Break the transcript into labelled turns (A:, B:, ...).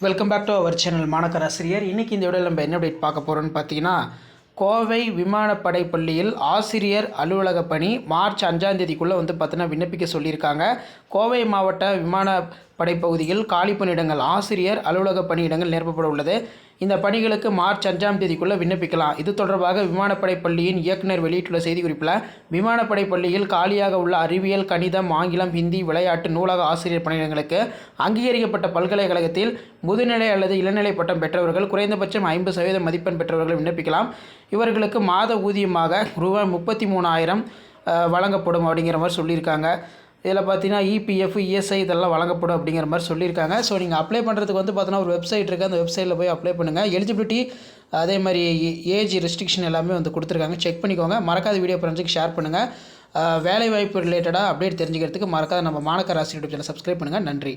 A: Welcome back to our channel மாணக்கர் ஆசிரியர். இன்றைக்கி இந்த வீடியோவில் நம்ம என்ன அப்டேட் பார்க்க போகிறோன்னு பார்த்தீங்கன்னா, கோவை விமானப்படை பள்ளியில் ஆசிரியர் அலுவலக பணி மார்ச் 5ஆம் தேதிக்குள்ளே பார்த்தீங்கன்னா விண்ணப்பிக்க சொல்லியிருக்காங்க. கோவை மாவட்ட விமானப்படை பகுதியில் காலி பணியிடங்கள் ஆசிரியர் அலுவலக பணியிடங்கள் நிரப்பப்பட உள்ளது. இந்த பணிகளுக்கு மார்ச் 5ஆம் தேதிக்குள்ளே விண்ணப்பிக்கலாம். இது தொடர்பாக விமானப்படை பள்ளியின் இயக்குனர் வெளியிட்டுள்ள செய்திக்குறிப்பில், விமானப்படை பள்ளியில் காலியாக உள்ள அறிவியல், கணிதம், ஆங்கிலம், ஹிந்தி, விளையாட்டு, நூலக ஆசிரியர் பணியிடங்களுக்கு அங்கீகரிக்கப்பட்ட பல்கலைக்கழகத்தில் முதுநிலை அல்லது இளநிலை பட்டம் பெற்றவர்கள், குறைந்தபட்சம் 50% மதிப்பெண் பெற்றவர்கள் விண்ணப்பிக்கலாம். இவர்களுக்கு மாத ஊதியமாக ரூபாய் 33,000 வழங்கப்படும் அப்படிங்கிற மாதிரி சொல்லியிருக்காங்க. இதில் பார்த்தீங்கன்னா இபிஎஃப், இஎஸ்ஐ இதெல்லாம் வழங்கப்படும் அப்படிங்கிற மாதிரி சொல்லியிருக்காங்க. ஸோ நீங்கள் அப்ளை பண்ணுறதுக்கு பார்த்தீங்கன்னா ஒரு வெப்சைட் இருக்குது. அந்த வெப்சைட்டில் போய் அப்ளை பண்ணுங்கள். எலிஜிபிலிட்டி அதே மாதிரி ஏஜ் ரெஸ்ட்ரிக்ஷன் எல்லாமே கொடுத்துருக்காங்க. செக் பண்ணிக்கோங்க. மறக்காத வீடியோ ஃப்ரெண்ட்ஸுக்கு ஷேர் பண்ணுங்கள். வேலைவாய்ப்பு ரிலேட்டடாக அப்டேட் தெரிஞ்சுக்கிறதுக்கு மறக்காத நம்ம மாணக்கர் ஆசிரியர் யூடியூப் சேனல் சப்ஸ்கிரைப் பண்ணுங்கள். நன்றி.